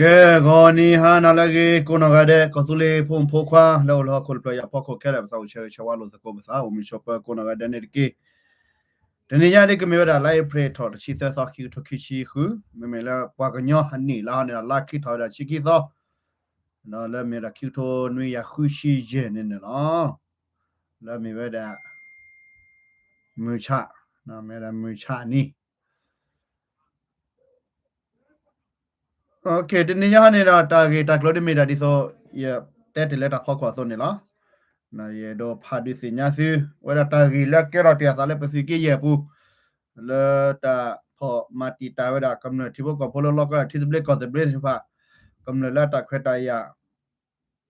ကဲဂေါ်နီဟာနာလကေကိုနဂတဲ့ကစုလေးဖုန်ဖိုခွာလောလောခုလပရဖောက်ခုခဲတယ်ဆောက်ချေချဝါလို့စကောမစားဝမီချောပကိုနဂတဲ့နေကေတနေရတဲ့ကမေရလိုက်ဖရထော်ချီသဆောက်ခီထခိချီခုမေမေလာပွားကညောဟနီလာနေလာခိထော်တာချီကီသောနော်လဲမေရာခီထိုနွေရခုရှိဂျနေနော်လဲမေဝဒါမူချနော်မေရာမူချနီโอเคဒီနေ့ညနေတာတာဂေတာကလိုဒီမီတာဒီဆိုရတဲ့တလက်တာဖောက်ခွာစွန်နေလားနာရတော့ဖာဒီစညာစီဝရတာဂီလက်ကရတဲ့စားလက်ပစီကေရပူလတာဖောမာတီတာဝရကမ္နတီဘကပိုလောကတီဘလက်ကောတဲ့ဘလက်ဖာကမ္နလာတာခွဲတာရ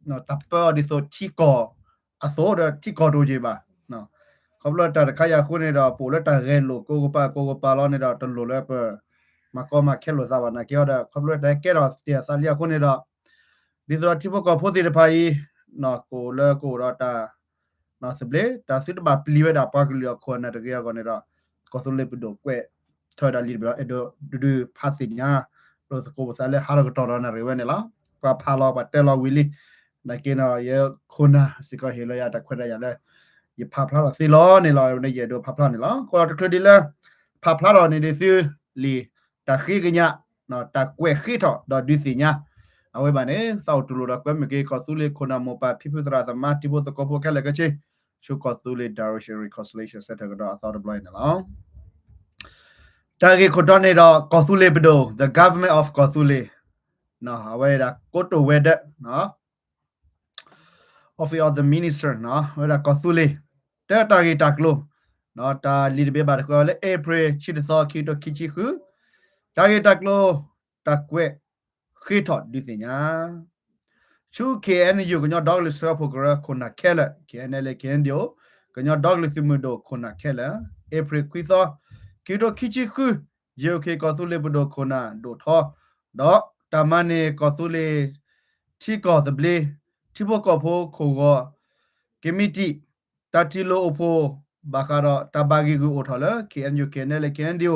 နော်တပ်ပေါ်ဒီဆိုတီကောအစောရတီကောတို့ကြီးပါနော်ကဘလတာခါရခုနေတော့ပိုလတာရဲလိုကိုပါလောနေတော့တလူလဲပမကောမခဲလို့သာဝနာကေရခဘလတဲ့ကဲတော့တဆာလျာခုနေတော့ဒီဆိုတိဘကဖိုစီတဖိုင်နော်ကိုလကိုရတာနော်စပလေတာစစ်ဘာပလီဝဒါပါကလျောခေါ်နေတကယ်ကောနေတော့ကောစလေပဒိုကွဲထော်ဒါလီဘရအဒိုဒူဖာစီညာလို့စကိုစားလေဟာရကတော်ရနေရဝဲနေလားကဖာလောပါတဲလောဝီလီနိုင်ကေနော်ရခုနာစကဟေလရတာခွဲရရလဲရဖာဖလာစီလောနေလောနေရဒိုဖာဖလာနေလားကိုရတခဒီလဲဖာဖလာတော့နေဒီစီလီတာခိကညာနော်တာကွဲခိထော်တော့ဒီစီညာအဝဲပါနေစောက်တူလို့တော့ကွဲမကေကောဆူလေခုနာမောပါဖိဖစရာသမတိဘစကောပိုကလည်းကချေရှုကောဆူလေဒါရရှိရီကောဆလေရှဆက်ကတော့အသောတဘလိုက်နော်တာဂေခိုတော့နေတော့ကောဆူလေဘဒို the government of ကောဆူလေနော်အဝဲဒါကိုတိုဝဲဒနော် office of the minister နော်ဝဲဒါကောဆူလေတာဂေတာကလိုနော်တာလီဘေဘာကောလေ April ချီတသောခီတိုခီချီခုတာဂေတာကလိုတာကွဲခိထော်ဒီစညာချူ KNU ကညဒေါဂလစ်ဆောဖိုဂရခုနာခဲလ KNL KNDO ကညဒေါဂလစ်မဒိုခုနာခဲလ April ခွီသောကီတိုခီချီခု UK ကောဆူလေဘဒိုခုနာဒိုထောတော့တမန်နေကောဆူလေချီကောသဘလေချီဘကောဖိုခိုကောကမီတီတတီလိုအဖိုဘာခါတော့တဘာဂီကူအိုထော်လ KNU KNL KNDO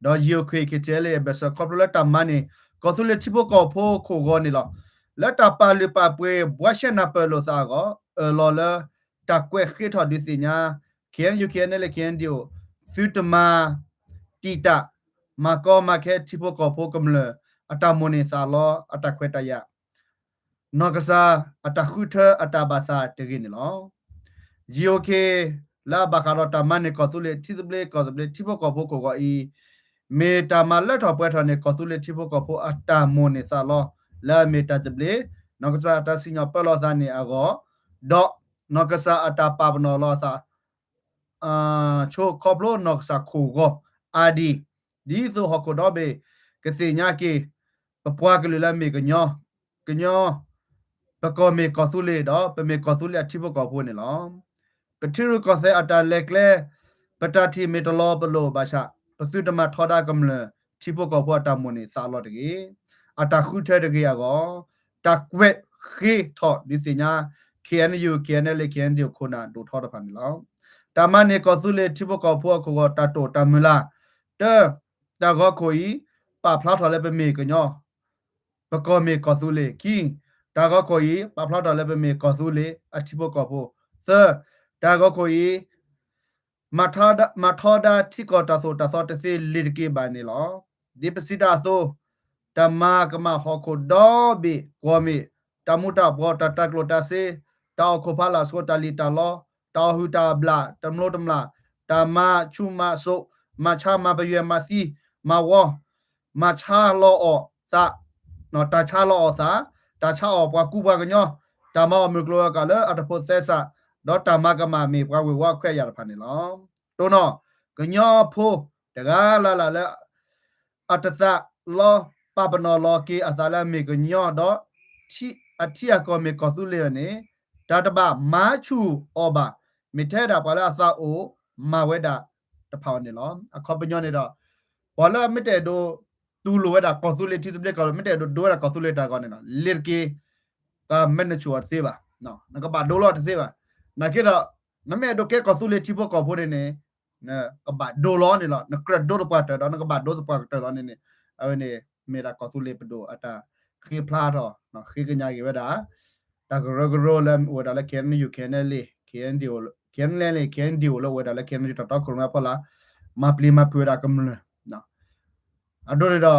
တော့ UK ကတဲလေဘဆကောပလတမန်နေကောဆူလေချီဘကောဖိုခိုကောနေလောလက်တာပါလပပွေဘွားရှနာပလောစာကောလော်လာတကွဲခိထော်ဒီစညာ KNU KNL KNDO ဖူတမာတီတာမကောမခဲချီဘကောဖိုကမလအတမွန်နေစာလောအတခွဲတရနောကစားအတခုထအတဘာသာတကိနေလော GOK လာဘခါရတမန်နေကောဆူလေတီဘလေကောဆူလေချီဘကောဖိုကိုကောဤမေတာမလက်ထော်ပွဲထော်နေကောဆူလေချီဘကောဖိုအတမွန်နေစာလောလာမေတာတဘလေနောကစားတစညပလောသာနေအကောဒေါနောကစားအတပပနောလောသာချိုကောပလိုနောကစားခုကိုအာဒီဒီဆိုဟကိုတော့ဘေကစီညာကေပပွားကလလမေကညောပကောမေကောဆူလေတော့ပမေကောဆူလေအတိဘကောဖိုနေလောပတိရကောဆေအတလက်ကလေပတတိမေတလောပလောဘာရှာပစုတမထောဒါကမလတိဘကောဖိုအတမွန်နေစာလောတကေအတခုထဲတကေကောတကွက်ခေထောဒီစညာ KNU KNL KNDO ခုနာဒိုထောတဖန်လောတမန်နေကောဆူလေတိဘကောဖိုကိုတတိုတမလာတကောကိုဤပဖလာထောလည်းပမေကညောပကောမေကောဆူလေကီတာကောကိုဤပဖလာထောလည်းပမေကောဆူလေအတိဘကောဖိုသတာကောကိုဤမထောဒါတိကောတဆိုတသောတစီလစ်ကေဘာနေလောဒီပစီတာဆိုတမကမဟခုဒေါ်ဘီကောမီတမူတာဘောတတကလိုတဆေတောခိုဖလာဆိုတလီတလောတောဟူတာဘလာတမလို့တမလာတမချူမဆိုမချမဘယမစီမဝမချလောအစာနော်တချလောအစာတချအောပွားကူပွားကညောတမောမကလောကလည်းအတဖို့ဆက်စာတော့တမကမမေပွားဝဝခွဲ့ရတာဖာနေလောတို့နော်ကညောဖိုးတကားလာအတသလောပပနောလောကေအသလမေကညောတော့ချီအတီအကောမေကောစုလေနေဒါတပမာချူအောဘာ မိထဲတာပါလာအစာအိုမာဝဲတာတဖောင်းနေလောအခုပညောနေတော့ဘာလာမတဲ့တို့တူလိုဝဲတာကော်ဆူလေတီတပလက်ကောမတဲ့တို့ဒိုရကော်ဆူလေတာကောနေနော်လစ်ကေကမန်နချူတ်သေးပါနော်နကပါဒိုလော့သေးပါနာကေတော့နမဲတို့ကေကော်ဆူလေတီဖို့ကော်ဖို့နေนะก็บาดโดล้อนี่ล่ะนะกระโดดปาตดอนก็บาดโดดปาตดอนนี่เอานี่เมดากอสุเลปโดอะตาคีพลาดอเนาะคีกญากีเวดาตากรกโรแลมวดาละเคนอยู่เคนเลเคนดิโอเคนเลเคนดิโอลวดาละเคนอยู่ตอครุมาพลามาปลีมาปวดากำลเนาะอะโดดอ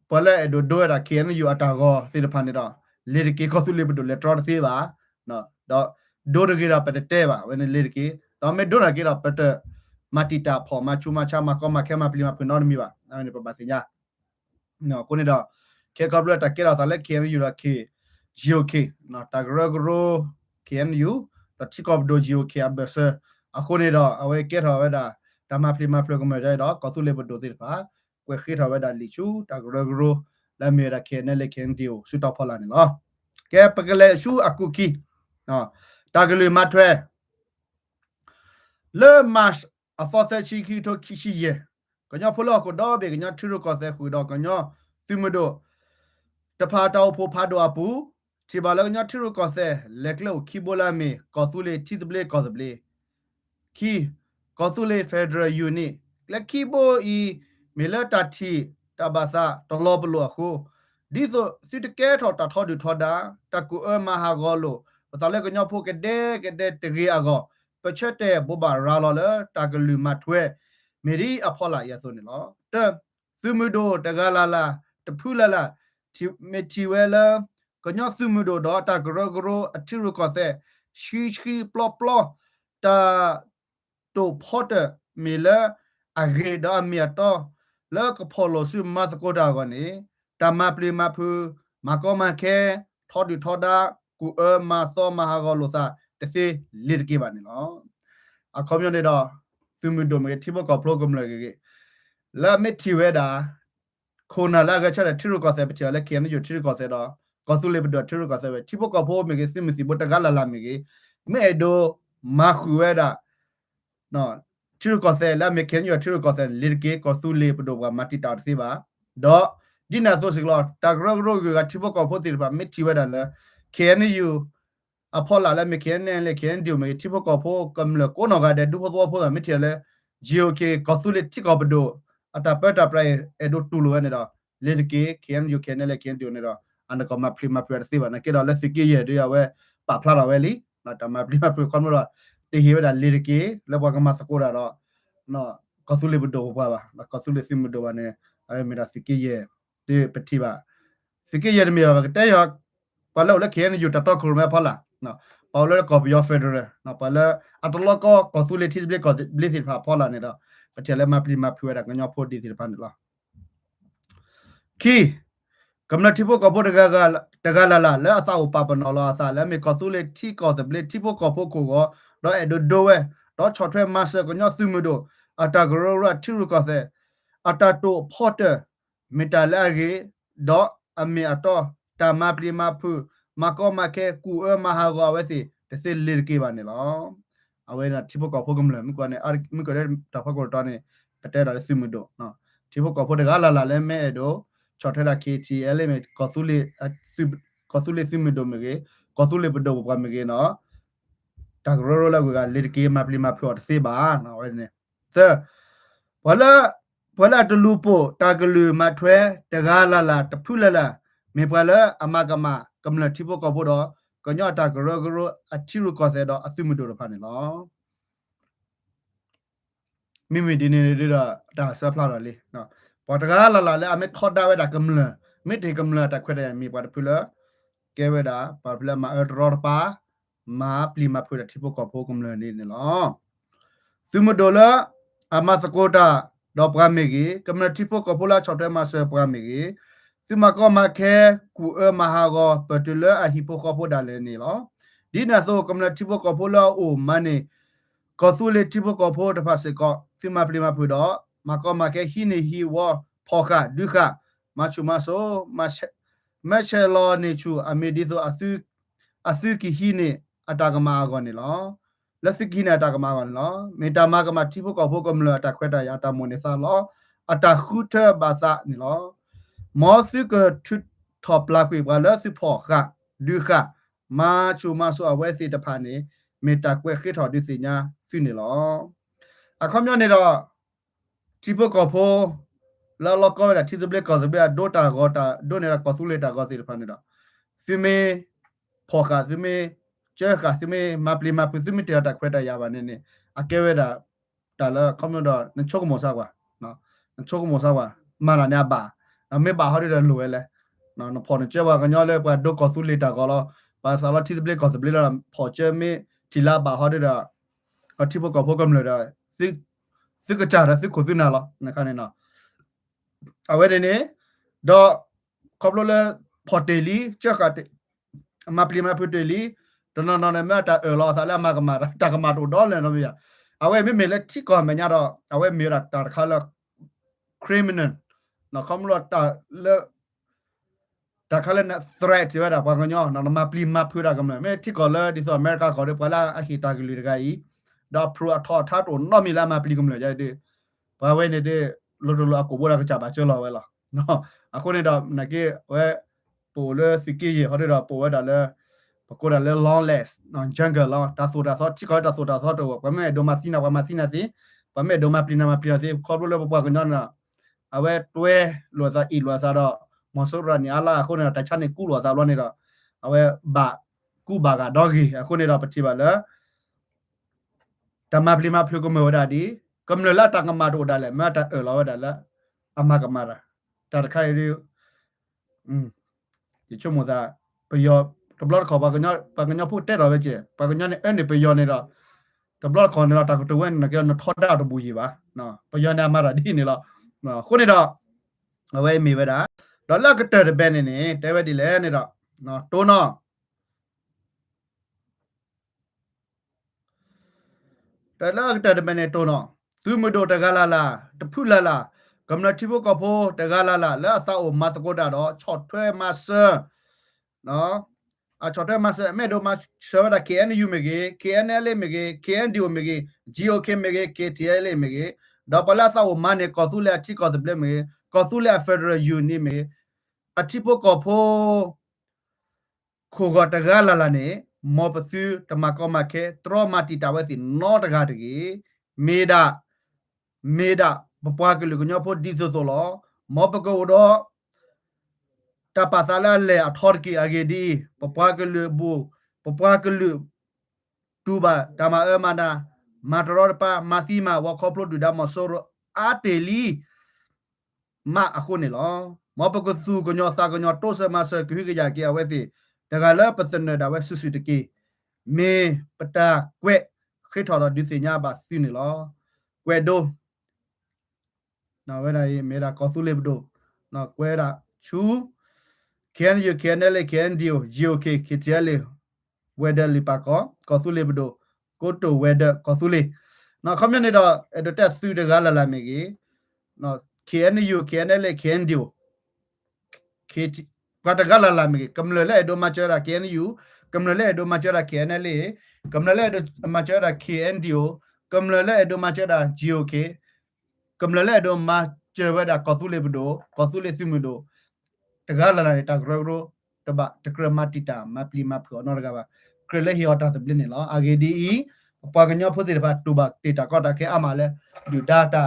ปะเลโดโดดาเคนอยู่อะตากอสิตพันนี่ดอเลดิเกกอสุเลปโดเลตรอเซบาเนาะดอโดดกีราปะเตบาเวเนเลดิเกดอเมโดนากีราปะเตมาติตาพอมาชูมาชามาก็มาแค่มาปลีมาเพิ่นนอนมีว่าอันนี้ปะบาสิญาเนาะคนนี้ดอเคกับเลตะเกราซาเลเคอยู่ละเคจิโอเคเนาะตากรกโรเคอยู่ตะทิกอบโดจิโอเคอะเบเซအခုနေတော့အဝဲကဲထော်ဝဲတာဓမ္မပလီမပလကမကြတော့ကောစုလေဘဒိုတိပါကွယ်ခိထော်ဝဲတာလီချူတကရဂရိုလာမေရခဲနဲလေခင်ဒီယိုစူတော့ဖလာနေလောကဲပကလေရှူအခုကီနော်တကလေမထွဲလေမတ်အဖောသချီခီတိုခီရှိယေကညဖလောကိုတော့ဘေကညထူရကောသဲခူတော့ကညသူမတို့တဖာတောဖိုဖာတော့ပူချီပါလောညထူရကောသဲလက်လောခီဘိုလာမေကောစုလေတီတပလေကောသပလေခီကောစုလေဖက်ဒရယ်ယူနစ်လက်ခီဘိုအီမေလတာတီတဘာသာတလောဘလောခုဒီဆိုစစ်တကဲထော်တာထော်ဒူထော်ဒါတကူအမဟာဂောလိုပတလေကညဖိုကတဲ့တရီအကောပချက်တဲ့ဘောဘာရာလောလတာကလူမထွဲမေရီအဖောလာရဆိုနေလောတသူမဒိုတကလာလာတဖူလာလာမေတီဝဲလာကညသူမဒိုတော့တာဂရဂရအထီရကောသဲရှိပလော့ပလော့တာတိုဖော့တမေလာအဂေဒါမီတော့လကဖော်လို့စုမတ်ကိုတာကနေတမပလီမဖူမကောမခဲထော်ဒီထော်ဒါကူအမသောမဟာဂောလို့သာတစေလစ်ကေပါနေနော်အခုမျိုးနေတော့သူမတို့မေတိဘကောပရိုဂရမ်လေကေလာမတီဝဲတာခိုနာလာကချက်တဲ့ထီရကောသဲပချာလက်ခဲနေယူထီရကောသဲတော့ကောစုလေဘဒထီရကောသဲပဲတိဘကောဖိုးမေကေစင်မစီဘတကလာလာမေကေမဲဒိုမာခူဝဲတာနော်ထီရကောသဲလာမေခဲယူထီရကောသဲလစ်ကေကောစုလေဘဒကမတီတာစီပါတော့ဒီနာဆိုစကလာတာဂရဂရကတိဘကောဖိုးတီပါမေတီဝဲတာလဲခဲနေယူအဖော်လာလဲမခဲနဲလဲခဲဒီမေတိဘကောဖိုးကမ်လကိုနော်ကတဲ့ဒူဘောဖိုးမေတီလဲဂျီအိုကေကောစုလေတိကောဘဒိုအတပတ်တပရိုင်အဒိုတူလိုနေတော့လေဒကေခဲန်ယူခဲနဲလဲခဲဒီနေတော့အန်ကမပရီမပရစီဘာနကေတော့လက်စကေရဲ့ရဝဲပဖလာတော့ဝဲလီနော်တမပရီမပရခွန်မတော့တေဟီဝဒါလေဒကေလဲဘောကမစကိုတာတော့နော်ကောစုလေဘဒိုပါပါကောစုလေစီမဒိုပါနေအဲမေရာစကေရဲ့ဒီပတိပါစကေရဲ့မြေပါတဲ့ရပါလို့လက်ခဲန်ယူတတော့ခရမဲဖလာနော်ပါလို့ကော်ပီယောဖက်ဒရယ်နော်ပါလို့အတလောကောစုလေတီဘလက်ကောဘလက်စီဖာဖလာနေတော့ပတိလဲမပလီမဖွေတာကညောဖို့ဒီဒီပန်လားခီကမ္နတိဖို့ကဖို့တကလာလာလဲအစာဥပပနော်လာအစာလဲမေကောစုလေတီကောသဘလက်တီဖို့ကဖို့ကိုတော့အဒိုဝဲတော့ချော်ထွဲမဆာကညောသူမတို့အတာဂရောရတီရကောသဲအတာတိုဖော့တမီတာလာကေတော့အမေအတော့တမပလီမဖူမကောမခဲကူအမဟာဂဝဲစီတစလစ်ကေပါနေလောအဝဲနာတိဖို့ကဖို့ကမလဲမကွာနေမကွာတဲ့တဖကောတော့နေပတဲတာစီမတို့နော်တိဖို့ကဖို့တကလာလာလဲမဲတော့ချော်ထဲလာ KTL မေကောစုလေစီမတို့မေကောစုလေပဒိုဘမေနော်တကရောလာကလစ်ကေမပလီမဖော်စေပါနော်ဝဲနေသဘလာတလူပိုတာကလူမထွဲတကားလာလာတဖူလာလာမေပလာအမကမကမ္လတိဖို့ကဖို့တော့ကညတာဂရဂရအချီရကောစေတော့အစုမတို့ဖာနေလောမိမိဒီနေတော့ဒါဆပ်လာလေနော်ပေါ်တကားလာလာလဲအမေထော်တာဝဲတာကမ္လမေတေကမ္လတာခွဲတယ်မိပါတဖူလာကဲဝဲတာပါပလမအရောပါမာပလီမဖွေတာတိဖို့ကဖို့ကမ္လနေလောစုမတို့လာအမစကိုတာတော့ပရမေကြီးကမ္နတိဖို့ကဖိုလာချော်တဲမဆပရမေကြီးစီမကောမခဲကူအမဟာကောပတူလာအဟိပိုကဖိုဒါလဲနေလောဒီနာဆိုကမ္နတိဖို့ကဖိုလာအိုမနေကောဆူလေတိဖို့ကဖိုတဖတ်စကောစီမပလီမဖွေတော့မကောမခဲဟိနေဟိဝဖောခဒုခမချူမဆိုမချေလောနေချူအမေဒီဆိုအစုကီဟိနေအတာကမာကောနေလောလ လက်စကီနာတာကမာကလောမေတာမာကမာတိဖို့ကောဖို့ကမလတာခွဲတာယာတာမွန်နေစားလောအတာခုထဘာသာနီလောမောစုကထွတ်ထောပလာကွေဘလာစုဖောခဒူခမာချူမာဆိုအဝဲစီတဖာနေမေတာကွဲခိထော်ဒီစီညာဖိနေလောအခမျောနေတော့တိဖို့ကောဖို့လာလောကောတာတိဒဘလက်ကောဒဘလက်ဒိုတာဂောတာဒိုနေတာကောဆူလေတာကောစီတဖာနေတော့စီမေဖောခစီမေကျဲခါစီမေမပလီမပစီမီတာခွဲတာရပါနေနေအကဲဝဲတာတာလာခမျောတော့နချုကမောစားကွာနော်နချုကမောစားကွာမာနာညာပါအမေပါဟောရတဲ့လိုလဲနော်ဖော်နေကျဲပါကညောလဲကွာဒိုကောဆူလေတာကောလောပါဆာလာတိဒဘလက်ကောဆဘလက်လာဖော်ကျဲမေတီလာပါဟောရတာအတိဖို့ကောဖို့ကမလို့တာစစ်ကကြရစစ်ကိုစနာလောနခနေနော်အဝဲနေတော့ခေါပလိုလဲဖော်တယ်လီချက်ကတဲ့မပလီမဖတ်တယ်လီတော့နော်မတာလောဆာလာမကမာတာကမာတော့တော့လဲနော်ဗျာအဝဲမေလက်တိကောမညာတော့အဝဲမေရတာခါလ criminal နော်ခေါမလို့တာလဲတာခါလဲ threat ဝဲတာဘာကညောနော်မပလီမဖတ်တာကမမဲတိကောလဲဒီဆိုအမေရိကခေါ်တယ်ပလာအဟီတာကလေးတကကြီးတော့ပရိုအထော်ထားတော့နော်မီလာမပလီကမလဲကြတဲ့ဘာဝဲနေတဲ့လိုလိုအကိုဘောရကကြပါကျော်လာဝဲလားနော်အခုနေတော့နကေဝဲပိုလဲစကီရဟောတော့ပိုဝဲတာလဲပကိုတာလဲ long less နော် jungle လောတာဆိုတာဆောတိကောတာဆိုတာဆောတော့ဘာမဲဒိုမစီနာဘာမစီနာစီဘာမဲဒိုမပလီနာမပလီနာစီခေါ်လို့လဲပပွားကညနာအဝဲတွဲလောသာဤလောသာတော့မဆိုရနီအလာအခုနေတချနေကူလောသာလောနေတော့အဝဲဘာကူဘာကဒေါဂီအခုနေတော့ပတိပါလဲတမပလီမဖလူကမေဝဒါဒီကမ္လလာတကမာတို့ဒါလဲမတာလောဒါလဲအမကမာရာတာခိုင်ရီဒီချုံမသာပယောတဘလခေါ်ပါကညဖို့တက်တော့ပဲကျပါကညနဲ့အဲ့နေပယောနေတော့တဘလခေါ်နေတော့တာကတဝဲနကနထောတာတော့ဘူးကြီးပါနော်ပယောနာမာရာဒီနေတော့ခုနေတော့အဝဲမိပဲတာဒေါ်လာကတဲ့ဘဲနေနေတဲဝဲဒီလဲနေတော့နော်တိုးနော်တလာကတဲ့ဘဲနေတိုးနော်သူမတို့တကလာလာတဖုလာလာကမ္နတိဘကဖို့တကလာလာလာသာအိုမတ်ကိုတာတော့ချော့ထွဲမဆာနော်အချော့ထွဲမဆာမဲတို့မဆောရ KNU မေကေ KNL မေကေ KNDO မေကေ GOK မေကေ KTL မေကေတော့ပလာသာအိုမနေကောဆူလက်တိကောဆပလက်မေကောဆူလက်ဖက်ဒရယ်ယူနီမေအတိဘကဖို့ခိုကတကလာလာနေမောပစုတမကောမခဲထရမတီတာဝဲစီနောတကားတကြီးမေဒါပပွားကလူကညဖို့ဒီဆိုလောမောပကောတော့တပါသလာလေအထော်ကီအဂေဒီပပွားကလူဘူပပွားကလူတူဘာတမအမနာမာတရောပါမာစီမာဝခေါပလိုဒူဒါမဆိုရအာတေလီမအခုနေလောမောပကစုကညစာကညတိုးစမဆကဟိကရကေအဝဲစီတကလာပစနဒါဝဲဆူဆူတကီမေပတာကွဲ့ခိထော်တော့ဒီစညာပါစီနေလောကွဲ့ဒိုနော်ဝဲဒါရေးမေရာကောဆူလေဘဒိုနော်ကွဲတာချူKNU KNL KNDO GOK KTL ဝဲဒါလီပါကောဆူလေဘဒိုကိုတိုဝဲဒါကောဆူလေနော်ခမနေတော့အဲ့တော့တက်ဆူတကားလာလာမေကြီးနော် KNU KNL KNDO KT ကတကလာလာမေကမ္လလဲဒိုမချရာ KNU ကမ္လလဲဒိုမချရာ KNL ကမ္လလဲဒိုမချရာ KNDO ကမ္လလဲဒိုမချရာ GOK ကမ္လလဲဒိုမချရာဒါကောဆူလေဘဒိုကောဆူလေစီမဒိုတကလာလာတာဂရောတဘတကရမတီတာမပလီမပကောနော်တကပါကရလေဟီယတာသဘလနေလောအာဂေဒီပွားကညဖို့တဲ့ဘာတူဘတေတာကောတာခဲအမလဲဒီဒတာ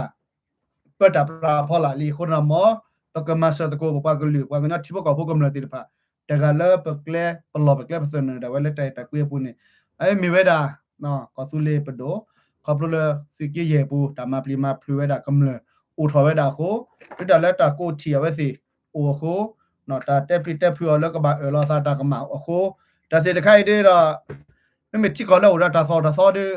ပတာပရာဖောလာလီခုနမောပကမဆတ်ကိုပွားကလူပွားကညတိဘကောဖို့ကမလတိဖာတကလာပကလေပလောပကလေပစနဒါဝဲလက်တိုင်တကွေပုန်နေအဲမီဝဲတာနော်ကောဆူလေပဒိုခေါပလစီကီယေပူတမပလီမဖလူဝဲတာကမလအိုထော်ဝဲတာကိုတလက်တာကိုတီဝဲစီအိုကိုနော်တာတက်ပရီတက်ဖူလောကဘာလောစာတာကမအခုတစေတခိုင်တဲ့တော့မတိကောလောတာဆောတဲ့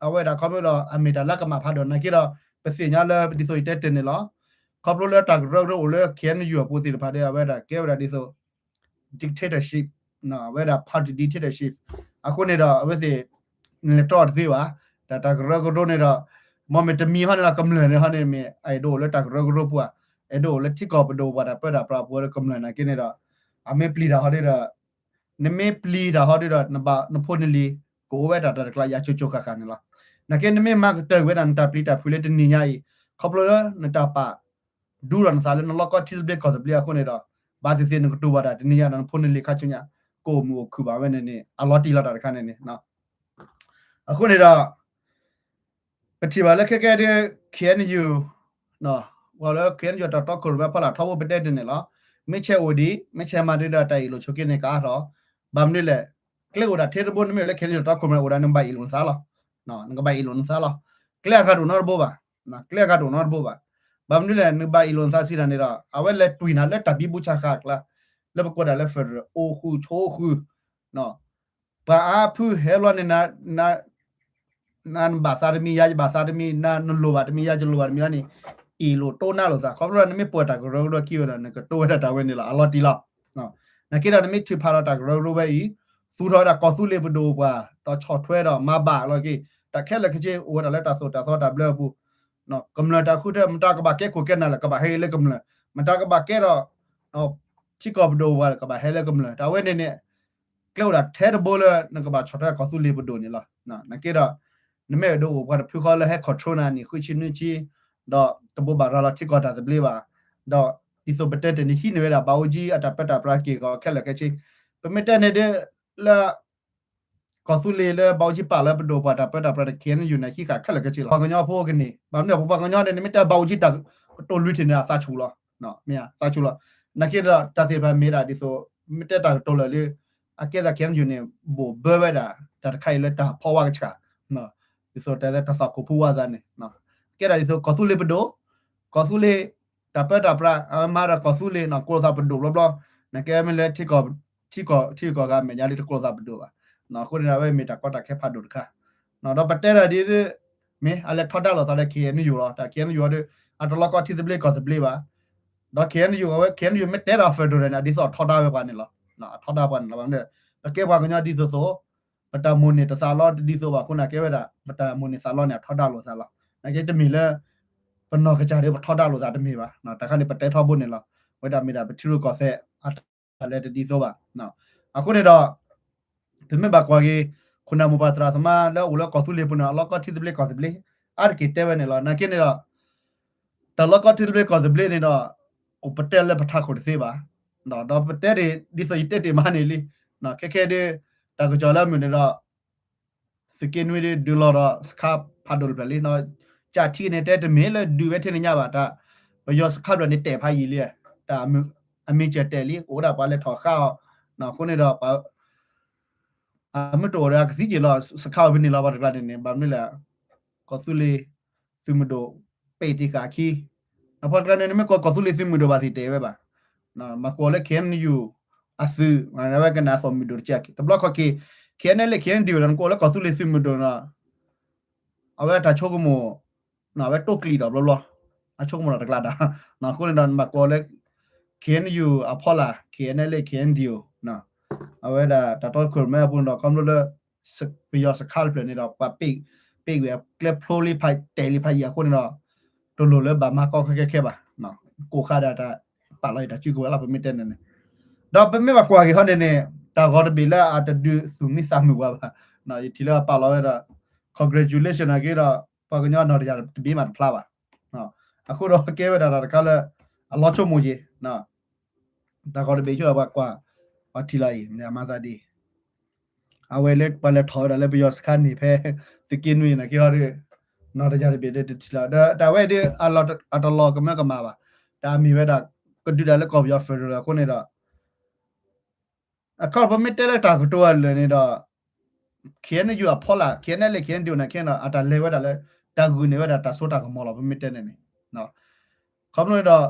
အဝဲတာခေါပလအမီတာလကမဖာတော့နကေတော့ပစီညာလဒီဆိုတက်တယ်နော်ခေါပလတာဂရောလဲခဲနယူပူစီဖာတဲ့အဝဲတာကဲဝတာဒီဆို dictatorship နော်ဝဲတာ party dictatorship အခုနေတော့အဝဲစီနေတော့သေးပါတာဂရောနေတော့မမတမီဟန်လာကမလနေဟန်နေအိုင်ဒိုလဲတာဂရောပွားအဲ့တော့လက်တိကောပဒိုဘာတာပတာပရာဘောကမလနာကိနေတော့အမေပလီတာဟောတဲ့နမေပလီတာဟောတဲ့နဘနဖိုနလီက ကိုဝဲတာတကလာရချိုခါခါနေလားနကေနမေမကတဝဲဒန်တာပလီတာဖူလက်တနီညာီခေါပလောနတာပါဒူရန်ဆာလနလောကတီဘလက်ကောတဘလီအခုနေတော့ဘာစီစင်ကတူဘာတာတနီညာနဖုန်လေခါချညာကိုမူခုပါဝဲနေနေအလော်တီလာတာခါနေနေနော်အခုနေတော့ပတိပါလက်ခက်ခဲတဲ့ KNU နော်ဝါလ KNU တော့တော့ကိုရဖလာထောက်ဖို့ပတဲ့တယ်နော်မိချေ OD မိချေမာဒတာတိုင်လို့ချုပ်ကနေကားတော့ဘာမလို့လဲကလေတာထေတဘုန်မြေလဲ KNU တော့ကိုမဝဒနဘိုင်လုံစားလားနော်ငဘိုင်လုံစားလားကလေကတော့နော်ဘောပါနော်ကလေကတော့နော်ဘောပါဘာမလို့လဲငဘိုင်လုံစားစီရနေတော့အဝဲလက်တွီနာလက်တပီဘူချခါကလားလက်ပကောဒါလက်ဖရအိုခုချိုခုနော်ဘာအဖူဟဲလနနာnan basar mi ya basar mi na lo ba mi ya lo ba mi ni e lo to na lo sa ko lo ni mi po ta ko ro ki yo na ko to da we ni la a lot ti la no na ki da ni mi thi pha ta ko ro ba yi su tho da ko su le bu do ba to chot thwe da ma ba lo ki ta khet la kje o da la ta so da bla bu no kam la ta khu da ma ta ka ba ke ko ke na la ka ba he le kam la ma ta ka ba ke ro no chi ko bu do ba ka ba he le kam la da we ni ni klo da the da bo le na ka ba chot da ko su le bu do ni la na ki daနမဲတော့ဘာဖူခေါ်လဲဟက်ကွန်ထရိုနာနီခွချီနူချီတော့တဘဘာလာတိကောတာတဘလီပါတော့ဒီဆိုပတက်တနီဟိနေရတာဘာဝကြီးအတပက်တာပရာကေကခက်လက်ကချီပမတနေတဲ့လာကောဆူလေလေဘာကြီးပါလာဘဒိုပါတာပက်တာပရာကေနယူနေခိကခက်လက်ကချီလာဘာကညောဖိုးကနေဘာမလဲဘာကညောနေမတဘာကြီးတာတိုလူတင်နေတာစာချူလာနော်မြာစာချူလာနခေတာတသေပါမေတာဒီဆိုမတက်တာတိုလလေအကဲတာကေနယူနေဘောဘဝတာတခိုင်လက်တာဖောဝါချာနော်ဒီဆိုတဲ့တဆာကိုဖူဝါဇာနေနော်ကဲဒါဒီဆိုကောဆူလေဘဒိုကောဆူလေတပတာပရာမာရာကောဆူလေနော်ကိုဇာဘဒိုဘလဘနကဲမလဲတီကောကမညာလီတကိုဇာဘဒိုပါနော်ခုနေတာပဲမီတာကောတာခဲဖတ်ဒိုတခါနော်တော့ပတဲရာဒီမေအလဲထော်တာလို့ဆိုတဲ့ KN ယူတော့တာ KN ယူရတဲ့အတလကောတီဒဘလေကောဒဘလေပါတော့ KN ယူက KN ယူမတဲရာဖက်ဒိုရနာဒီဆိုထော်တာပဲပါနေလားနော်ထော်တာပါနေလားဗျာကဲဘာကညာဒီဆိုပတာမွန်နေတစားလောဒီဆိုပါခုနကဲဝဲတာပတာမွန်နေစားလောနေထောက်တာလို့စားလောနကဲတမီလဲပနောကကြတယ်ထောက်တာလို့စားတမီပါနော်တခါနေပတဲထောက်ဖို့နေလောဝဲတာမီတာပထီရကောဆက်အလဲဒီဆိုပါနော်အခုနေတော့ဒီမဲ့ဘာကွာကြီးခုနမပါစရာသမားလောဦးလောကောဆူလေပနာလောကတီဒဘလေကောဒဘလေအာကီတဲဝဲနေလောနကဲနေတော့တလောကတီဒဘလေကောဒဘလေနေတော့ဥပတဲလဲပထခုတစေပါနော်တော့ပတဲဒီဆိုရတဲ့မနေလီနော်ခဲတဲ့တာကကြော်လာမြင်တော့စကင်ဝေးဒူလာစကပ်ဖာဒိုလ်ပလီနော်ဂျာတီနေတဲ့တမဲလဲဒူဝဲထနေညပါတာဘယောစကပ်ရနေတဲ့ဖာကြီးလေတာအမေချက်တယ်လီကိုဒါပါလဲထော်ခါနော်ခုနေတော့အမတော်ရကစီကြလာစကပ်ဘင်းလာပါတကတဲ့နေဘာမလဲကောဆူလီစီမဒိုပေတီကာခီအဖော်ကနေမကောဆူလီစီမဒိုပါတီတဲဝဲပါနော်မကောလဲခဲမ်ယူအဆူငါလည်းကနာဆိုမီဒိုချက်တဘလခကေခဲနဲလေခဲန်ဒီရန်ကိုလည်းကောဆူလေးစမီဒိုနာအဝဲတာချိုကမိုနာဝဲတိုကလီတော့ဘလအချိုကမိုတကလာတာနာခုနေတော့မကောလည်းခဲန်ယူအဖော်လာခဲနဲလေခဲန်ဒီယိုနာအဝဲတာတတော်ခုမဲပွန်တော့ကမ်လို့စပီယောစခါလ်ပနေတော့ပပိဝဲကလပ်ဖလိုလီဖိုက်တယ်လီဖိုက်ရခုနေတော့တိုလိုလည်းဘာမကောခဲပါနော်ကိုခါဒတာပါလိုက်တာချီကိုလာပမီတဲ့နေတော့ပမေမကွာကြီးဟောနေနေတာဂေါ်ဘီလာအတဒူစုမီဆာမူဝါနော်ဒီလာပါလာရတာ congratulation အကေတော့ပကညောနော်ရဘီမတ်ဖလာပါနော်အခုတော့ကဲဝတာတကလည်းအလောချုံမူကြီးနော်တာဂေါ်ဘီကျော်ပါကွာဘာတီလိုက်နေမှာသာဒီအဝဲလက်ပလက်ထော်တယ်လည်းပြောစခန်နေဖဲစကင်းဝင်းနကေဟောရနော်ရကြဘီတဲ့တီလာဒါဝဲဒီအလောအတလောကမကမှာပါဒါမီဝဲတာကဒူတယ်လည်းကော်ပြောဖက်ဒရယ်ကိုနေတော့အခါပမတဲလက်တာကတော့လည်းနေတော့ခဲနေယူအဖော်လာခဲနေလေခဲဒီနာခဲနာအတလေဝဲတာလေတာဂူနေဝဲတာဆိုတာကမောလာပမတဲနေနော်ခေါမလို့တော့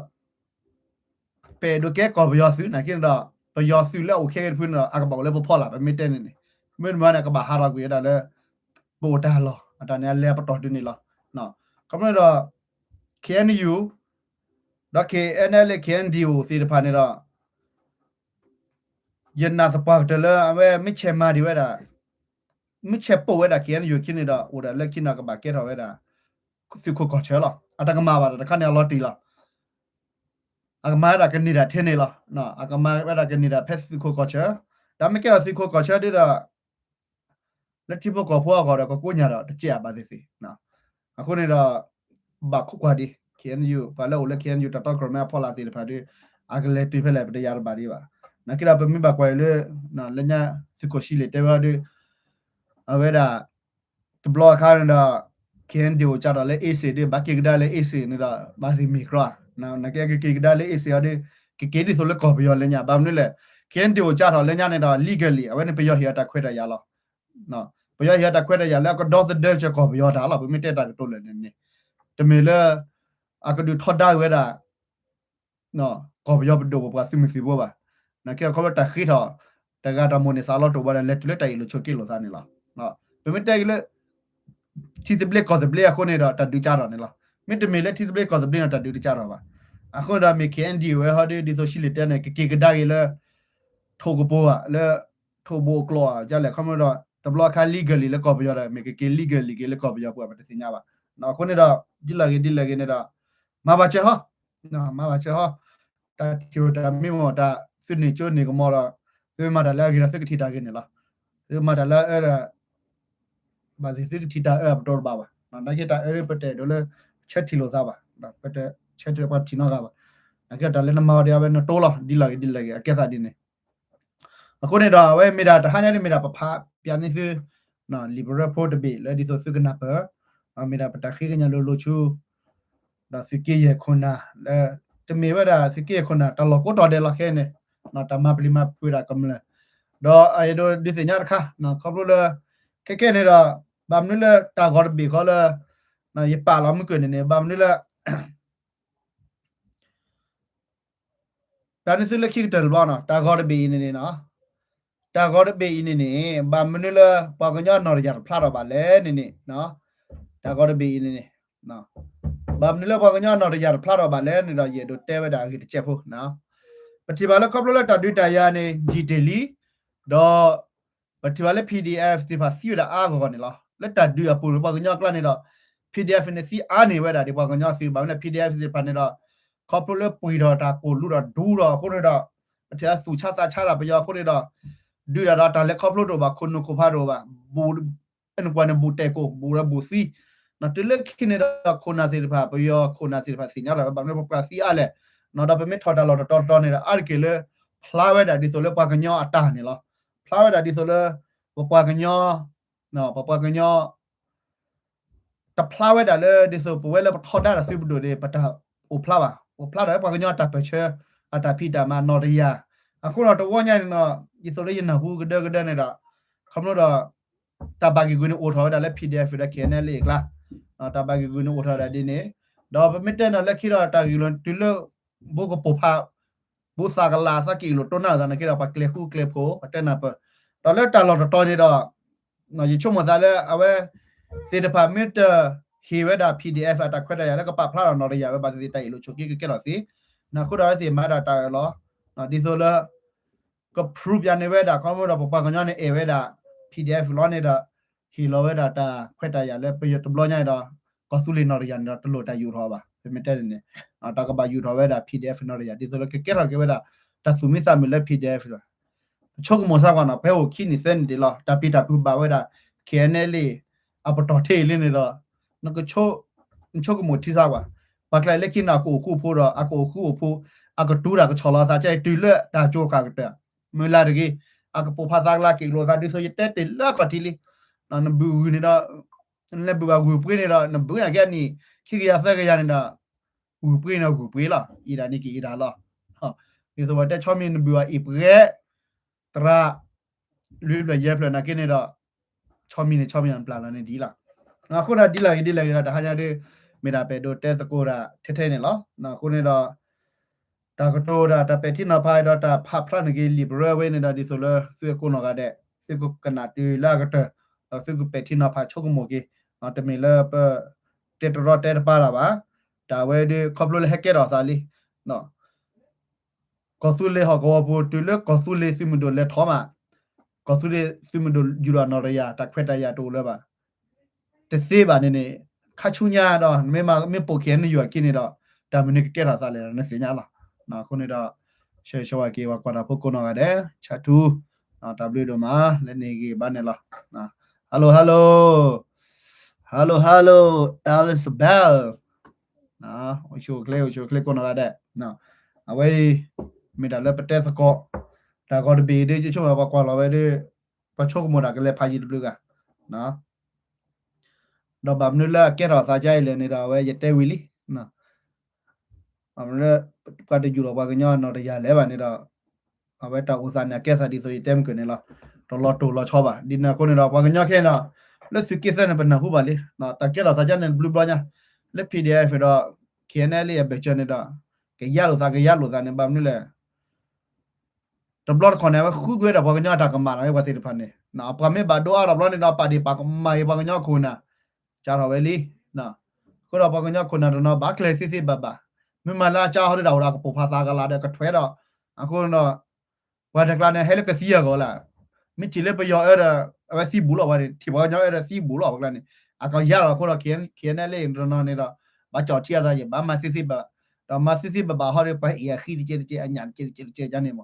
ပေဒိုကဲကောဘယောစုနာခဲတော့ဘယောစုလဲโอเคဖွင့်တော့အကဘောလေဖော်လာပမတဲနေမင်းမနာကဘာဟာရာကွေတာလေပိုတာလောအတနေလဲပတော်တူနေလောနော်ခေါမလို့တော့ခဲနေယူတော့ခဲနေလေခဲဒီယိုစီတဖာနေတော့ယနာစပါတလအဝဲမချေမာဒီဝဲတာမချေပိုဝဲတာကန်ယူကိနေတော့ဟိုဒါလက်ကိနာကဘာကဲတော့ဝဲတာစီခိုကောချဲလာအတကမာပါတခါနေလော်တီလာအကမာရာကနေတာထဲနေလာနော်အကမာရာကနေတာဖက်စီခိုကောချဲဒါမကဲစီခိုကောချဲဒီတော့ လက်တိဘောကောဖွာကတော့ကိုညာတော့တကြပါသေးစီနော်အခုနေတော့ဘာခုကွာဒီ KNU ဘာလို့လဲ KNU တတော့ကရမဖော်လာတယ်ဖာဒီအကလေးတွေ့ဖက်လည်းတရားပါဒီပါနကိရာပမိဘာကွာလေနော်လညာစကိုရှိလေတဲပါဒီအဝဲတာတဘလော့ခါရတာ KNU ကြတော့လေ AC ဒီဘာကိကဒါလေ AC နေတာဘာစီမီခရာနော်နကိကဒါလေ AC ရဒီကိဒီဆိုလေကောပြောလညာဘာမလို့လဲ KNU ကြတော့လညာနေတာ legally အဝဲနေပြောရတာခွဲတာရလားနော်ပြောရတာခွဲတာရလဲကတော့တဲ့ချက်ကောပြောတာလားဘမိတက်တာတိုးလေနေတမေလေအကဒူထော်ဒါဝဲတာနော်ကောပြောဒိုဘပါစီမစီဘောပါနကေကောတာခိထောတကတော့မနေစားလို့တော့ဘာလက်လက်တိုင်လို့ချိုကိလို့စားနေလားနော်ဘမိတက်လေတီတဘလက်ကောတဘလက်အခုနေတော့တတူကြတော့နေလားမိတမေလေတီတဘလက်ကောတဘလက်တတူကြတော့ပါအခုတော့မိကန်ဒီဝဲဟာဒီဆိုရှိလက်တဲ့နေကေကဒါရလေထိုကဘောอ่ะလေထိုဘောကလောကြလေခမတော့တဘလခါ legally လေကောပြောတယ်မိကေ legally လေကောပြောပူပါတစညာပါနော်ခုနေတော့ဒီလာကေနေတော့မဘာချေဟောနော်မဘာချေဟောတာချူတာမိမောတာစနေချိုနေကမောတော့ဒီမှာတလာကေစကတိတာကေနေလားဒီမှာတလာအဲ့ဒါဘာဒီစကတိတာအဲ့တော့ဘာပါနော်ဒါကေတာအဲ့ပတဲ့တော့လေချက်တီလို့သားပါနော်ပတဲ့ချက်တီပါတီနော်ကပါအကတာလည်းနမောရပဲနော်တိုးလားဒီလာကေအကဲစားဒီနေအခုနေတော့ဝဲမိတာတဟညာနေမိတာပဖာပြန်နေစနော် liberal for debate လေဒီဆိုစကနာပါအမိတာပတခိကညာလိုချူဒါစကေရခွနာလေတမေဝဒါစကေခွနာတလောကိုတော်တယ်လခဲနေနော်တမပလီမပွေတာကမလဲတော့အဲဒိုဒီစညာခါနော်ခဘလို့ခဲနေတော့ဘာမနလဲတာဂေါ်ဘီခေါ်လဲနော်ရပါလာမကွနေဘာမနလဲဒါနေစလက်ခိတယ်ဘာနော်တာဂေါ်ဘီနေနော်တာဂေါ်ဘေးနေဘာမနလပါကညာနော်ရဖလာတော့ပါလေနေနော်တာဂေါ်ဘေးနေနော်ဘာမနလပါကညာနော်ရဖလာတော့ပါလေနေတော့ရေတို့တဲဝတာကြီးတစ်ချက်ဖို့နော်ပတိပါလကပလတာဒွိတယာနေဂျီတယ်လီတော့ပတိပါလ PDF ဒီပါစီရအားကောနေလားလက်တာဒွိအပူပါကညာကလနေတော့ PDF နေစီအားနေဝတာဒီပါကညာစီဘာမလဲ PDF ဒီပါနေတော့ကပလပွေတော့တာကိုလူတော့ဒူးတော့ခုနေတော့အချာစုချစာချတာပြောခုနေတော့ดูดาตาเล็กครอบครัวบ่คนโคพาโรบ่บูเป็นกว่าบูเตโกบูระบูซีนะตเล็กคินดาคนนาสิพาปยอคนนาสิพาสิญาละบ่เนี่ยปกาซีอะแหละนะดาเปมิทอดาลอตอเนี่ยอะเกเลพลาเวดาดิโซเลปากญออะตาเนี่ยละพลาเวดาดิโซเลปากญอเนาะปากญอตะพลาเวดาเลดิโซปเวเลทอดาซิบดูเดปะตาโอพลาบ่โอพลาดาปากญอตะเปเชอะตาพิตามานอริยาအခုတော့တော့ညနေတော့ဒီဆိုလေးရနဟူကဒနေတာခမလို့တော့တဘာဂီဂူနိုထော်ဒါလည်း PDF ရခဲနေလေကလားတဘာဂီဂူနိုထော်ဒါဒီနေတော့ပမစ်တဲ့တော့လက်ခိတော့တာဂီလွန်တူလို့ဘိုးကပိုဖာဘူစာကလာစကီလိုတိုနာဒါနကေတော့ပကလေခုကလေဖိုအတနာပတော့လက်တလော်တော်နေတော့နော်ရချုံမသားလဲအဝဲစေတပါမစ်ဟီဝဲဒါ PDF အတခွက်ရလည်းကပဖလာတော့ရရပဲပါတိတိုင်လို့ချုပ်ကေတော့စီနခုတော့စီမာတာတာလောနော်ဒီဆိုလဲก็ proof ยาနေဝဲတာကောင်းလို့တော့ပပကညနေအေဝဲတာ PDF လောနေတာဟီလောဝဲတာတာခွက်တာရလဲပြရတဘလညိုင်တော့ကောစုလီနော်ရန်တော့တလို့တယူထောပါပြမတက်နေတာကဘာယူထောဝဲတာ PDF နော်ရဒီဆိုလကကဲရကဝဲတာတဆုမိစာမလဲ PDF လို့ချုပ်ကမောစားကနော်ဘဲကိုခိနေစန်ဒီလောတပိတာပူပါဝဲတာ KNL အပတော်ထေးလင်းနေတော့နကချုပ်ကမောတိစားပါปักไลเลขินากูคู่พูดอ่ะอากูคู่พูอากตูระก็ชอลาซาใจตุเลตาโจกากเตเมลาดกีอากปูภาษาลากิโลซาดิโซยเตติลากอติลินบูนี่ดานบูบากูปรีนี่ดานบูนะแกนี่ခိကရဆက်ကရနေတာဘူပင်းတော့ဘူပေးလားအီရာနိကီအီရာလားဟာဒီဆိုတော့ချောမင်းဘူအီပရဲတရာလွေးလွယ်ရဲဖလနာကိနေတော့ချောမင်းပလာလာနေဒီလားငါခုနဒီလာတာဟာကြတဲ့မေတာပဲတို့တဲစကိုတာထဲနေလားနော်ခုနေတော့တာကတိုတာတပတိနာဖိုင်တော့တာဖဖလနဂီလီဘရဝဲနေတာဒီဆိုလဲဆွေကိုနော်ကတဲ့ဆွေကိုကနာတီလာကတဲ့ဆွေကိုပတိနာဖိုင်ချုပ်မိုကေတမီလဲပတေတရတဲပါလာပါဒါဝဲဒီခေါပလိုလဲဟက်ကေတော့စာလီနော်ကောဆူလေဟောကောဘူတူလဲကောဆူလေစီမဒိုလဲထောမှာကောဆူလေစီမဒိုယူရာနော်ရယာတက်ခွက်တရတူလဲပါတစေးပါနေခါချူညာတော့မေပိုကဲနေယူကိနေတော့ဒါမင်းကဲရတာလဲနေစညာလားနော်ခုနေတော့ရှေရှောကေဝါကွာတာဖို့ကိုနော်ကတဲ့ချတူနော် W တို့မှာလက်နေကြီးဘာနေလားနော် hello Alice Bell နော်ချိုကလေးကိုနော်တဲ့နော်အဝေးမိတာလည်းပတက်စကောဒါကောတပီဒီချိုဘာကွာလာပဲဒီပချိုကမတာကလေးဖာကြီးလူကနော်တော့ဘာမနလာကဲတော့စာကြိုင်လေနေတာဝဲရတဲ့ဝီလီနော်အမလည်းပတ်တကြတော့ဘာကညနော်တရားလဲပါနေတော့အဝဲတော့ဥစားနေကဲစားဒီဆိုရင်တဲမကနေလားတော့လော်တူလော်ချောပါဒီနာကိုနေတော့ဘာကညခဲနော်လက်စကိစနေပနဟူပါလေနော်တကဲတော့စာကြနေဘလူးဘညာလက် PDF တော့ KNL ရဲ့ဘက်ချနေတော့ကရလို့စားနေဘာမနလဲတဘလတ်ခေါနေခုကွေးတော့ဘာကညတာကမာလာဝစီတဖန်နေနော်ပမေဘာဒိုအရဘလနေတော့ပါဒီပါကမာယဘာကညခုနာကြာတော့ပဲလီနော်ခုတော့ဘာကညခုနာတော့ဘာကလေးစစ်ဘာမမလာချာဟောတော့ကပဖာစာကလာတဲ့ကထွဲတော့အခုတော့ဝါတကလာနေဟဲလကစီရကောလာမိချီလေပယောအဲ့ဒါအဝစီဘူးလောပါတီဘာညောအဲ့ဒါစီဘူးလောပါကလာနေအကောင်ရတော့ခုတော့ KNL လေတော့နေတော့ဘာကြော်ချရသားရဘာမစစ်ဘာတော့မစစ်ဘာဟောရပါရခီတီအညာကြနေမ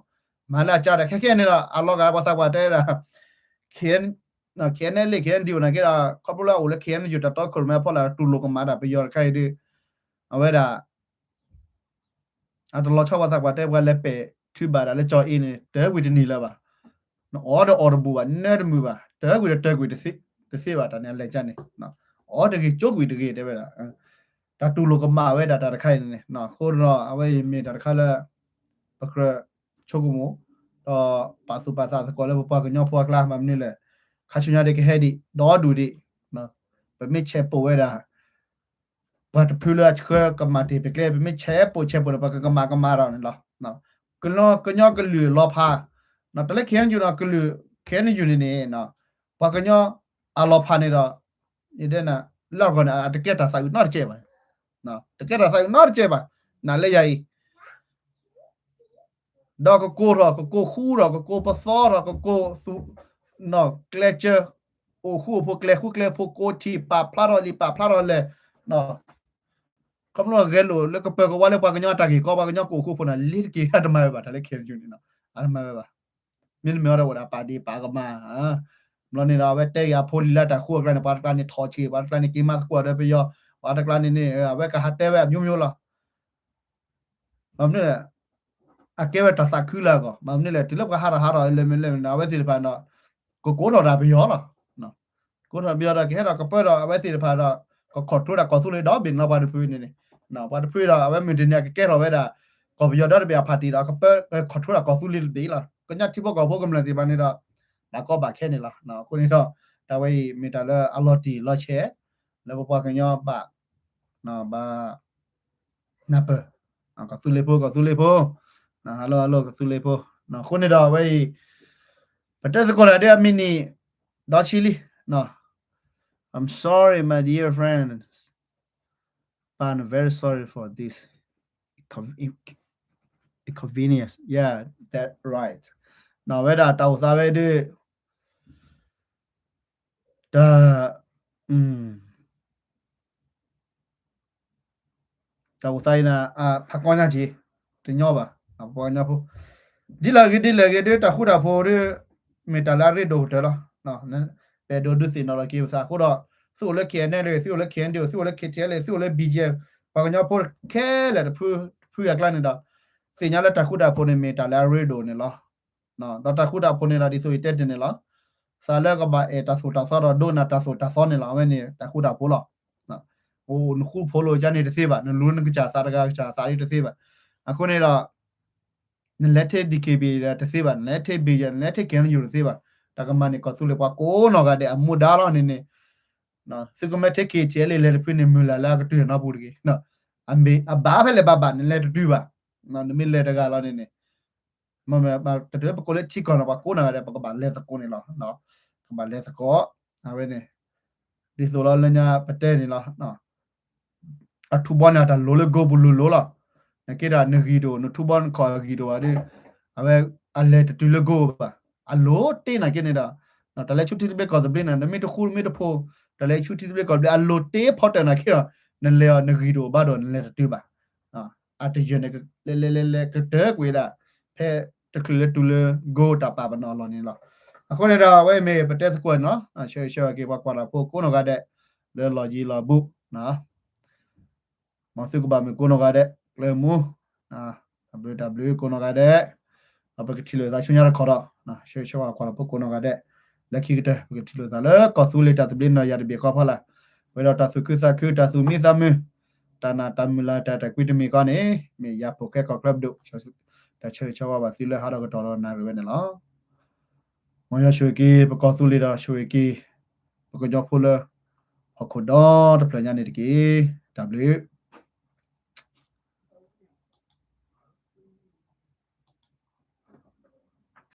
မလာကြတဲ့ခက်နေတော့အလောကဘာသာပါတဲ့KNL လေ KND နာကေကပလာဦးလေ KN ယူတော့ခုမပေါ်လာတူလိုကမာတာပယောခိုင်ဒီအဝဲဒါအတလောချဝတ်ပါတဲ့ဘလက်ပဲသူပါလာလေကြောအင်းတဲဝီတနီလာပါနော်အော်ဘူပါနဲတမူပါတဲဝီတစစ်ပါတန်းလဲကြနေနော်အော်တကယ်ကျုပ်ဝီတကယ်တဲ့ပဲလားဒါတူလိုကမာဝဲဒါတခိုင်နေနော်ခိုးတော့အဝဲမြေဒါတခါလဲပကရချိုကူမိုတော့ပါစုပါစာစကောလဲပကညောဖွာကလာမမနေလဲခါချွညာတဲ့ကဟဲဒီတော့ဒူဒီနော်ပမစ်ချက်ပိုဝဲတာဘာတဖူလာချခကမာတီပကလေပမစ်ချက်ပိုချက်ပိုပကကမာရောနော်နော်ကညောကလူလောဖာနော်တလက်ခဲယူနော်ကလူခဲနေယူနေနော်ပကညောအလောဖာနေတော့ဒီတဲ့နာလောက်ကနေတကက်တာဆိုင်နော်ကျဲပါနော်တကက်တာဆိုင်နော်ကျဲပါနားလေရိုင်တော့ကိုခူတော့ကိုပစောတော့ကိုစုနော်ကလက်ချအိုခုပိုကလက်ပိုကိုတီပါဖလာရောလီပါဖလာရောလေနော်ကမ္လောဂဲလိုလကပကဝါလေပကညတာကီကောပကညကိုခုဖနာလီကီဟတ်မဲပါတလေခဲဂျူနီနော်အမဲပါမြင်းမြော်တော့ပါဒီပါကမာမလို့နေတော့ပဲတဲ့ရဖိုလီလာတာခုကလည်းပါတကနေထောချီပါတကနေကီမတ်ကွာတယ်ပြရောပါတကလည်းနေဘက်ကဟတ်တဲ့ပဲမျိုးလားမမနဲ့အကဲဝတသခုလာကောမမနဲ့ဒီလောက်ကဟာလေမလဲနာဝဲစီတဖန်တော့ကိုတော်တာပြောလားနော်ကိုတော်ပြောတာခဲတော့ကပဲတော့အဝဲစီတဖန်တော့ခေါ်ထိုးတာကောဆူလေတော့ဘင်တော့ပါတဖွေးနေနော်ပါတဖွေးတော့အဝဲမင်းတင်ရကဲတော့ပဲဒါကောပြောတော့ပြဖာတီတော့ကပဲခေါ်ထိုးတာကောဆူလေဘေးလားကညတိဘောကောဘောကမလဲဒီပါနေတော့ဒါကောပါခဲနေလားနော်ကိုနေတော့ဒါဝဲမီတာလဲအလော်တီလော်ချဲလဲပပကညောပါနော်ဘာနပ်ကောဆူလေဖိုနော်ဟယ်လိုကောဆူလေဖိုနော်ကိုနေတော့ဝဲပတက်စကောလာတဲ့မီနီတော့ချီလီနော်I'm sorry, my dear friends. I'm very sorry for this inconvenience. Yeah, that's right. Now, whether that was already the that was in a Pakanaji, the Nova, a Bonapo. Dilagi, the Huda for the Metalari daughter. No,ပဲဒိုဒုစီနော်ကေစာခိုတော့စုလက်ခဲနေလေစုလက်ခဲန်ဒီစုလက်ခဲချဲလေစုလက်ဘီဂျေပါကညဖို့ခဲလေဖူရကလနေတော့စညာလက်တခုတာဖိုနေမီတာလာရီဒိုနေလောနော်ဒေါက်တာခုတာဖိုနေလာဒီဆိုတက်တင်နေလောစာလက်ကဘာeta sota sa do na ta sota so ne la we ne ta khu da pho loနော်ဟိုခုဖိုလိုကြနေတစေပါလူနကကြစာတကကြစာရီတစေပါအခုနေတော့လက်ထက် DKB တစေပါလက်ထက် BJ လက်ထက်ကန်ယူတစေပါတကမနီကောဆူလေပွားကိုနော်ကတဲ့အမှုဒါတော့နေနေနော်စကမတက်ကေချဲလေလေပြနေမလာလာကတူနော်ပူတကြီးနော်အမေအဘာဖဲလေဘာနေလေတူပါနော်နမီလေတကလာနေနေမမဘာတတဲ့ပကိုလေချီကောနော်ပါကိုနော်ကတဲ့ပကဘာလေစကိုနေလားနော်ကဘာလေစကောအဝဲနေဒီဆိုလာလညာပတဲနေလားနော်အထူဘနာတာလိုလေဂိုဘူးလိုလားနကေတာနဂီဒိုနထူဘန်ခေါ်ဂီဒိုအဝဲအလေတူလေဂိုပါအလိုတေးနာကနေတော့နော်တလဲချူတီဘက်ကောဘလင်းနမီတခုမီတဖိုတလဲချူတီဘက်ကောဘလအလိုတေးဖော်တနာခေနလေနဂီဒိုဘာတော့နလေတူပါနော်အတဂျနေလေကတဲ့ကွေးတာဖဲတကလေတူလေဂိုတာပါဘနော်လောနေလား အခုလည်းတော့ဝဲမေပတက်စကွနော်ရှေရှေကေဘကွာလာပိုကိုနော်ကတဲ့လဲလော်ဂျီလော်ဘူးနော်မဆုကဘာမေကိုနော်ကတဲ့လဲမူအာ WW ကိုနော်ကတဲ့အပကတိလို့သာရှင်ရခေါ်တော့နော်ရှေရှေကွာလာပိုကိုနော်ကတဲ့လက်ခိတဲ့ပကတိလို့သာလဲကောဆူလေတာတပင်းနော်ရတဲ့ဘေခေါ်ဖလာဝဲတော့တဆုကစကူတဆုမိသမတနာတမလာတကွိတမီကနေမေရပိုကဲကောကလပ်ဒိုတချေချဝပါစီလဲဟာတော့တော်နာရဝဲနေလားမရရွှေကီပကောသူလီတာရွှေကီပကကြောဖိုလဟခုဒေါ်တပလညာနေတကီ W